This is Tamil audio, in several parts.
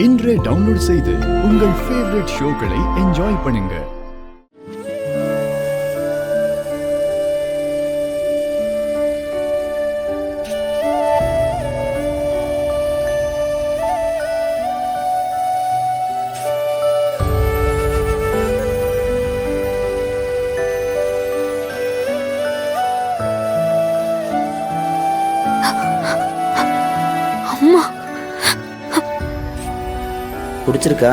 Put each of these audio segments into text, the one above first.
இன்றே டவுன்லோட் செய்து உங்கள் ஃபேவரட் ஷோக்களை என்ஜாய் பண்ணுங்க. பிடிச்சிருக்கா?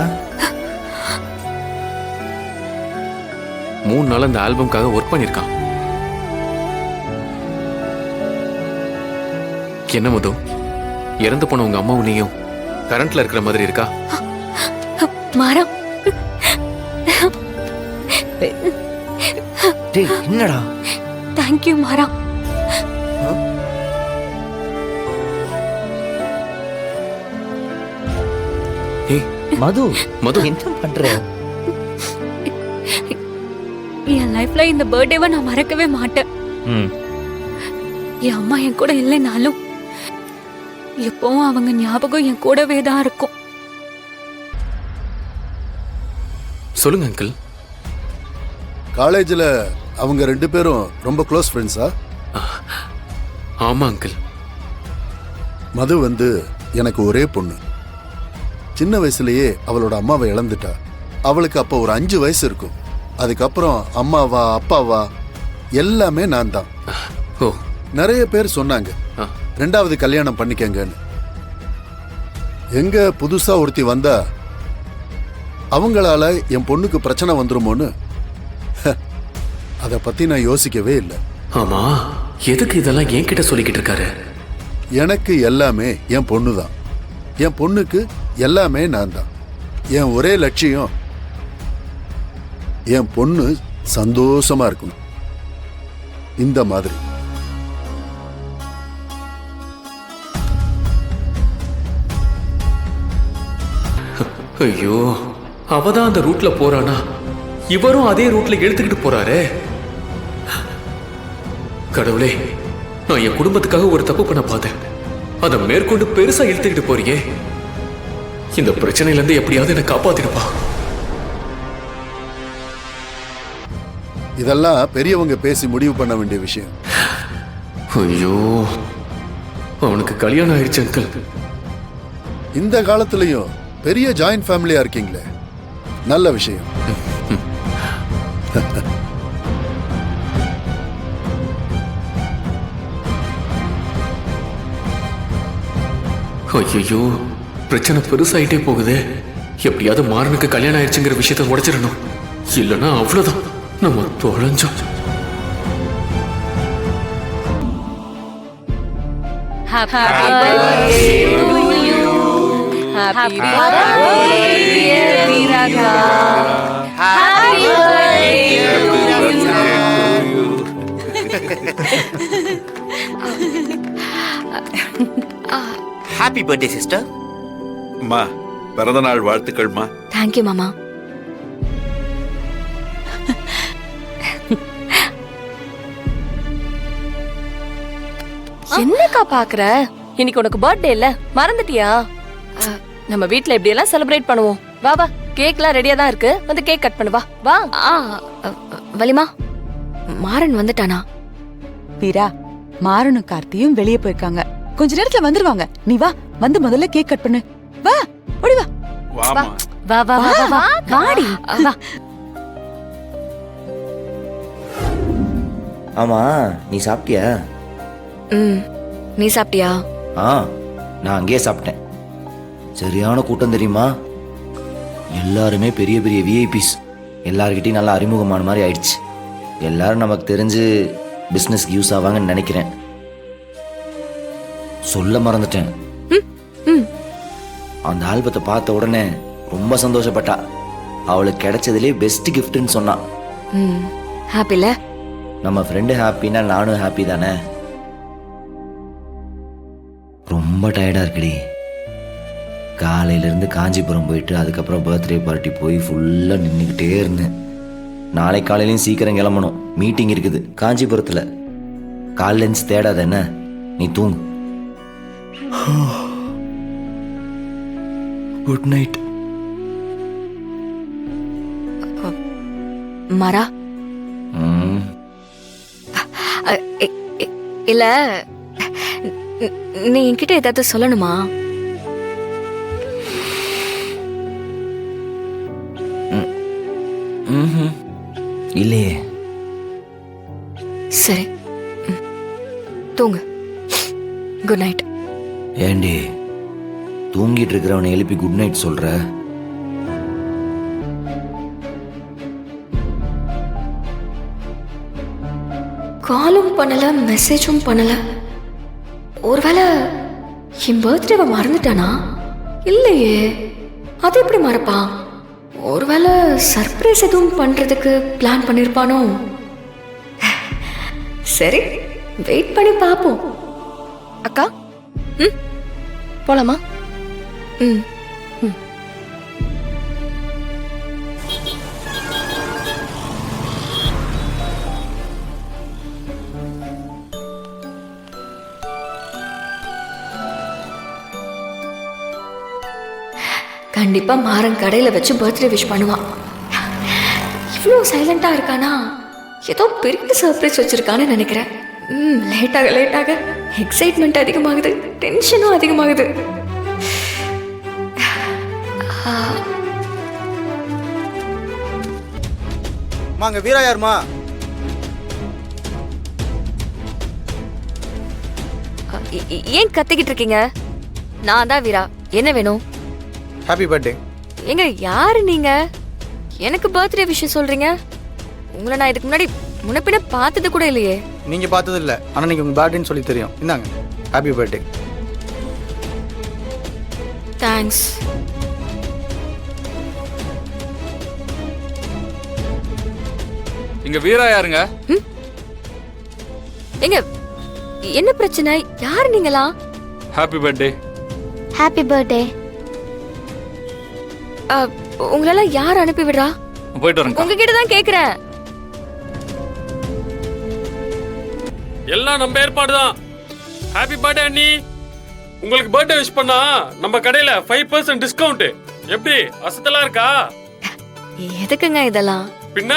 3 நாள் அந்த ஆல்பம்காக ஒர்க் பண்ணிருக்கான். என்ன மது, இறந்து போன உங்க அம்மாவும் நீயும் கரண்ட்ல இருக்கிற மாதிரி இருக்கா? மரம். என்னடா? தேங்க்யூ மாறா. மது, மது என்ன பண்ற? என் லைஃப்ல இந்த பர்த்டேவை நான் மறக்கவே மாட்டேன். என் அம்மா என் கூட இல்லைனாலும் எப்பவும் அவங்க ஞாபகம் என் கூடவே தான் இருக்கும். சொல்லுங்க அங்கிள். காலேஜில் அவங்க 2 பேரும் ரொம்ப க்ளோஸ் ஃப்ரெண்ட்ஸா? ஆமா அங்கிள். மது எனக்கு ஒரே பொண்ணு. சின்ன வயசுலயே அவளோட அம்மாவை இழந்துட்டா. அவளுக்கு அப்போ ஒரு 5 வயசு இருக்கும். அதுக்கப்புறம் அம்மாவா அப்பாவா எல்லாமே நான் தான். நிறைய பேர் சொன்னாங்க 2வது கல்யாணம் பண்ணிக்கங்கன்னு. எங்க புதுசா ஒருத்தி வந்தா அவங்களால என் பொண்ணுக்கு பிரச்சனை வந்துருமோன்னு அதை பத்தி நான் யோசிக்கவே இல்லை. ஆமா, எதுக்கு இதெல்லாம் என்கிட்ட சொல்லிக்கிட்டு இருக்காரு? எனக்கு எல்லாமே என் பொண்ணு தான். என் பொண்ணுக்கு எல்லாமே நான் தான். என் ஒரே லட்சியம் என் பொண்ணு சந்தோஷமா இருக்கணும். இந்த மாதிரி ஐயோ, அவதான் அந்த ரூட்ல போறானா, இவரும் அதே ரூட்ல எடுத்துக்கிட்டு போறாரே. கடவுளே, நான் என் குடும்பத்துக்காக ஒரு தப்பு பண்ண பார்த்தேன். அதை மேற்கொண்டு பெருசா இழுத்துக்கிட்டு போறீங்க. இந்த பிரச்சனையில இருந்து எப்படியாவது என்னை காப்பாத்திடுப்பா. இதெல்லாம் பெரியவங்க பேசி முடிவு பண்ண வேண்டிய விஷயம். ஐயோ, அவனுக்கு கல்யாணம் ஆயிடுச்சு அங்கிள். இந்த காலத்திலையும் பெரிய ஜாயிண்ட் ஃபேமிலியா இருக்கீங்களே, நல்ல விஷயம். ஐயோ, பிரச்சனை பெருசாயிட்டே போகுது. எப்படியாவது மாறனுக்கு கல்யாணம் ஆயிடுச்சுங்கிற விஷயத்தை உடைச்சிடணும். இல்லைன்னா அவ்வளவுதான், நம்ம தொலைஞ்சோம். Happy birthday sister. அம்மா, பிறந்த நாள் வாழ்த்துக்கள்மா. தேங்க்யூ மாமா. என்னக்கா பாக்குற? இன்னைக்கு உனக்கு பர்த்டே இல்ல, மறந்துட்டியா? நம்ம வீட்ல இப்படி எல்லாம் செலிப்ரேட் பண்ணுவோம். வா வா, கேக்லாம் ரெடியா தான் இருக்கு, வந்து கேக் கட் பண்ணு. வா வா. வலிமா, மாறன் வந்துட்டானா? வீரா, மாறனும் கார்த்தியும் வெளியே போயிருக்காங்க. கொஞ்ச நேரத்துல வந்துருவாங்க. நீ வா, வந்து முதல்ல கேக் கட் பண்ணு. வா, ஓடி வா. வாமா. வா வா வா வா வாடி வா. ஆமா, நீ சாப்பிட்டியா? நீ சாப்பிட்டியா? நான் அங்கேயே சாப்பிட்டேன். சரியான கூட்டம் தெரியுமா? எல்லாருமே பெரிய பெரிய விஐபிஸ். எல்லார்கிட்டையும் நல்லா அறிமுகமான மாதிரி ஆயிடுச்சு. எல்லாரும் நமக்கு தெரிஞ்சு பிஸ்னஸ்க்கு யூஸ் ஆவாங்கன்னு நினைக்கிறேன். சொல்ல மறந்துட்டேன். அந்த ஆல்பத்தை பார்த்த உடனே ரொம்ப சந்தோஷப்பட்டா. அவளுக்கு கிடைச்சதுலே பெஸ்ட் கிஃப்ட்னு சொன்னான். ஹாப்பில? நம்ம ஃப்ரெண்டு ஹாப்பினா நானும் ஹாப்பி தானே. ரொம்ப டயர்டா இருக்குடி. காலையிலேருந்து காஞ்சிபுரம் போயிட்டு அதுக்கப்புறம் பர்த்டே பார்ட்டி போய் ஃபுல்லாக நின்றுக்கிட்டே இருந்தேன். நாளை காலையிலையும் சீக்கிரம் கிளம்பணும். மீட்டிங் இருக்குது காஞ்சிபுரத்தில். காலையிலேருந்து தேடாத என்ன, நீ தூங்கு. Good night. மரா இல்ல நீ என்கிட்ட ஏதாவது சொல்லணுமா? இல்லையே. சரி தூங்கு. Good night. ஏண்டி தூங்கிட்டு இருக்கிறவனை எழுப்பி குட் நைட் சொல்ற? காலும் பண்ணல, மெசேஜும் பண்ணல. ஒருவேளை என் பர்த்டேவை மறந்துட்டானா? இல்லையே, அது எப்படி மறப்பான்? ஒருவேளை சர்ப்ரைஸ் எதுவும் பண்றதுக்கு பிளான் பண்ணிருப்பானோ? சரி, வெயிட் பண்ணி பாப்போம். அக்கா போலாமா? ம். கண்டிப்பா மாறன் கடையில வச்சு பர்த்டே விஷ் பண்ணுவான். இவ்வளோ சைலண்டா இருக்கானா? ஏதோ பெரிய சர்ப்ரைஸ் வச்சிருக்கான்னு நினைக்கிறேன். லேட்டாக எக்ஸைட்மெண்ட் அதிகமாகுது, டென்ஷனும் அதிகமாகுது. மாங்க வீரா யாருமா? ஏன் கத்திக்கிட்டு இருக்கீங்க? நான் தான் வீரா. என்ன வேணும்? Happy birthday. எங்க யாரு நீங்க? எனக்கு பர்த்டே விஷயம் சொல்றீங்க? உங்களை நான் இதுக்கு முன்னாடி முன்னப்பின பார்த்தது கூட இல்லையே. நீங்க பார்த்தது இல்ல, ஆனா நீங்க உங்க பர்த்டேன்னு சொல்லி தெரியும். இந்தாங்க ஹாப்பி பர்த்டே. தேங்க்ஸ். இங்க வீரா யாருங்க? எங்க என்ன பிரச்சனை? யாரு நீங்களா? Happy birthday. Happy birthday. உங்களெல்லாம் யார் அனுப்பி விடுறா? போயிட்டு வரேன். உங்ககிட்ட தான் கேக்குறேன். எல்லாம் நம்ம ஏற்பாடு தான். ஹாப்பி பர்த்டே அண்ணி. உங்களுக்கு பர்த்டே விஷ் பண்ணா நம்ம கடையில 5% டிஸ்கவுண்ட். எப்படி அசத்தலா இருக்கா? எதுக்குங்க இதெல்லாம்? பின்ன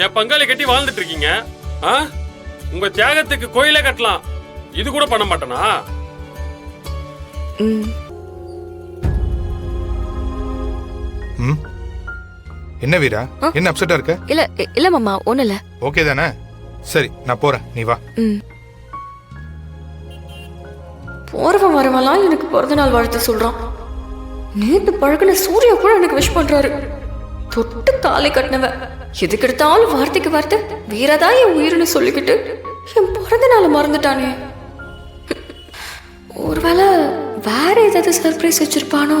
என் பங்காளி கட்டி வாழ்ந்துட்டு இருக்கீங்க. உங்க தியாகத்துக்கு கோயிலே கட்டலாம். இது கூட பண்ண மாட்டேனா? என்ன வீரா, என்ன அப்செட்டா இருக்க? இல்ல மாமா, ஒண்ணு இல்ல. ஓகே தானே? சரி, நான் போறேன், நீ வா. போறவன் வரவெல்லாம் எனக்கு பிறந்த நாள் வாழ்த்து சொல்றான். நேத்து பழகின சூர்யா கூட எனக்கு விஷ் பண்றாரு. தொட்டு தாலி கட்டினவன் எதுக்கு எடுத்தாலும் வார்த்தைக்கு வார்த்தை வீரதான் என் உயிர்னு சொல்லிக்கிட்டு என் பிறந்த நாளை மறந்துட்டானே. ஒருவேளை வேற ஏதாவது சர்ப்ரைஸ் வச்சிருப்பானோ?